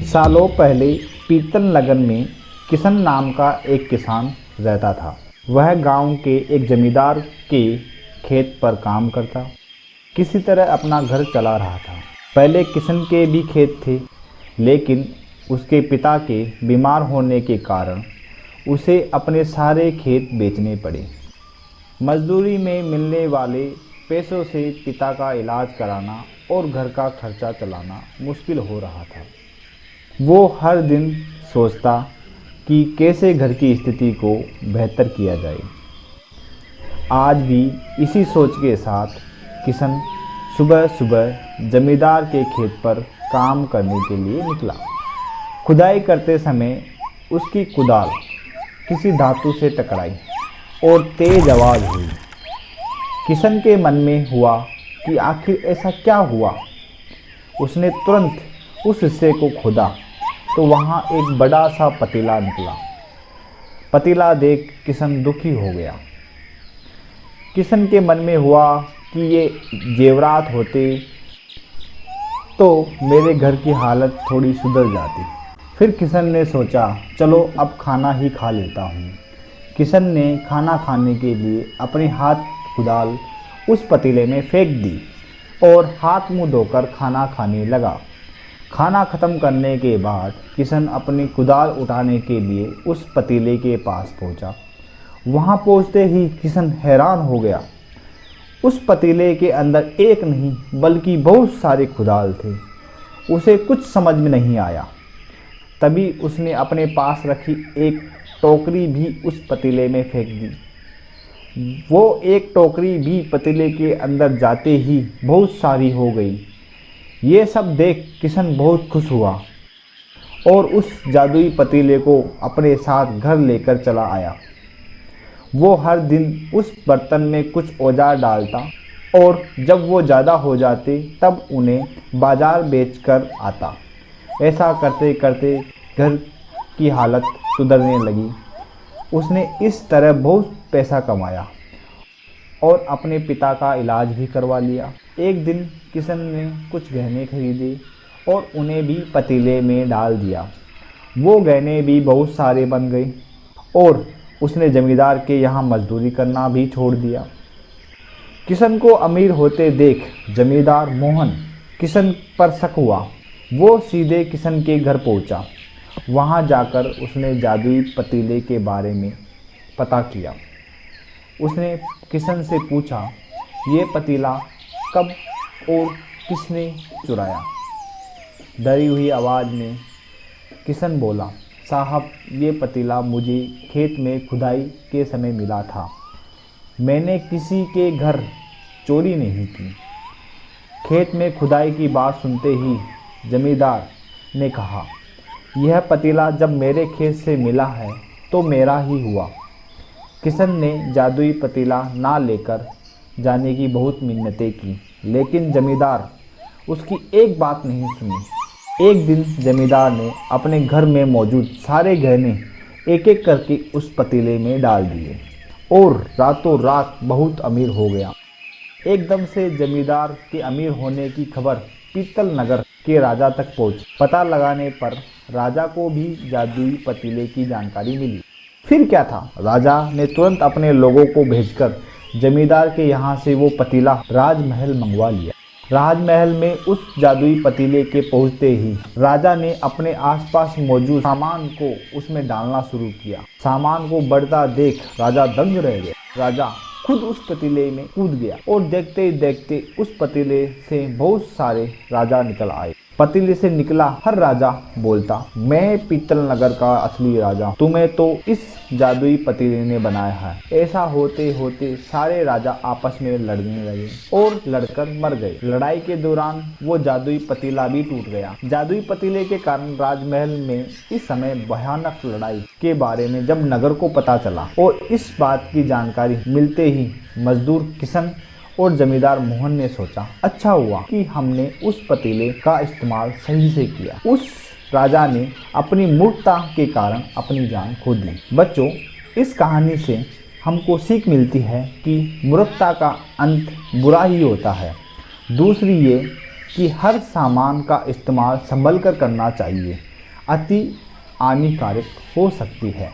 सालों पहले पीतल नगर में किशन नाम का एक किसान रहता था। वह गांव के एक जमींदार के खेत पर काम करता, किसी तरह अपना घर चला रहा था। पहले किशन के भी खेत थे, लेकिन उसके पिता के बीमार होने के कारण उसे अपने सारे खेत बेचने पड़े। मजदूरी में मिलने वाले पैसों से पिता का इलाज कराना और घर का खर्चा चलाना मुश्किल हो रहा था। वो हर दिन सोचता कि कैसे घर की स्थिति को बेहतर किया जाए। आज भी इसी सोच के साथ किशन सुबह सुबह जमींदार के खेत पर काम करने के लिए निकला। खुदाई करते समय उसकी कुदाल किसी धातु से टकराई और तेज आवाज़ हुई। किशन के मन में हुआ कि आखिर ऐसा क्या हुआ। उसने तुरंत उस हिस्से को खोदा तो वहाँ एक बड़ा सा पतीला निकला। पतीला देख किशन दुखी हो गया। किशन के मन में हुआ कि ये जेवरात होते तो मेरे घर की हालत थोड़ी सुधर जाती। फिर किशन ने सोचा, चलो अब खाना ही खा लेता हूँ। किशन ने खाना खाने के लिए अपने हाथ कुदाल उस पतीले में फेंक दी और हाथ मुंह धोकर खाना खाने लगा। खाना ख़त्म करने के बाद किशन अपनी कुदाल उठाने के लिए उस पतीले के पास पहुंचा। वहां पहुंचते ही किशन हैरान हो गया। उस पतीले के अंदर एक नहीं बल्कि बहुत सारे कुदाल थे। उसे कुछ समझ में नहीं आया। तभी उसने अपने पास रखी एक टोकरी भी उस पतीले में फेंक दी। वो एक टोकरी भी पतीले के अंदर जाते ही बहुत सारी हो गई। ये सब देख किशन बहुत खुश हुआ और उस जादुई पतीले को अपने साथ घर लेकर चला आया। वो हर दिन उस बर्तन में कुछ औजार डालता और जब वो ज़्यादा हो जाते तब उन्हें बाजार बेचकर आता। ऐसा करते करते घर की हालत सुधरने लगी। उसने इस तरह बहुत पैसा कमाया और अपने पिता का इलाज भी करवा लिया। एक दिन किशन ने कुछ गहने खरीदे और उन्हें भी पतीले में डाल दिया। वो गहने भी बहुत सारे बन गए और उसने जमींदार के यहाँ मजदूरी करना भी छोड़ दिया। किशन को अमीर होते देख जमींदार मोहन किशन पर शक हुआ। वो सीधे किशन के घर पहुँचा। वहाँ जाकर उसने जादुई पतीले के बारे में पता किया। उसने किशन से पूछा, ये पतीला कब और किसने चुराया? डरी हुई आवाज़ में किशन बोला, साहब ये पतीला मुझे खेत में खुदाई के समय मिला था। मैंने किसी के घर चोरी नहीं की। खेत में खुदाई की बात सुनते ही जमींदार ने कहा, यह पतीला जब मेरे खेत से मिला है तो मेरा ही हुआ। किशन ने जादुई पतीला ना लेकर जाने की बहुत मिन्नतें की, लेकिन जमींदार उसकी एक बात नहीं सुनी। एक दिन जमींदार ने अपने घर में मौजूद सारे गहने एक एक करके उस पतीले में डाल दिए और रातों रात बहुत अमीर हो गया। एकदम से जमींदार के अमीर होने की खबर पीतल नगर के राजा तक पहुंची। पता लगाने पर राजा को भी जादुई पतीले की जानकारी मिली। फिर क्या था, राजा ने तुरंत अपने लोगों को भेजकर जमींदार के यहाँ से वो पतीला राजमहल मंगवा लिया। राजमहल में उस जादुई पतीले के पहुँचते ही राजा ने अपने आसपास मौजूद सामान को उसमें डालना शुरू किया। सामान को बढ़ता देख राजा दंग रह गया। राजा खुद उस पतीले में कूद गया और देखते ही देखते उस पतीले से बहुत सारे राजा निकल आए। पतीले से निकला हर राजा बोलता, मैं पीतल नगर का असली राजा, तुम्हें तो इस जादुई पतीले ने बनाया है। ऐसा होते होते सारे राजा आपस में लड़ने लगे और लड़कर मर गए। लड़ाई के दौरान वो जादुई पतीला भी टूट गया। जादुई पतीले के कारण राजमहल में इस समय भयानक लड़ाई के बारे में जब नगर को पता चला और इस बात की जानकारी मिलते ही मजदूर किशन और जमींदार मोहन ने सोचा, अच्छा हुआ कि हमने उस पतीले का इस्तेमाल सही से किया। उस राजा ने अपनी मूर्खता के कारण अपनी जान खो दी। बच्चों, इस कहानी से हमको सीख मिलती है कि मूर्खता का अंत बुरा ही होता है। दूसरी ये कि हर सामान का इस्तेमाल संभल कर करना चाहिए। अति हानिकारक हो सकती है।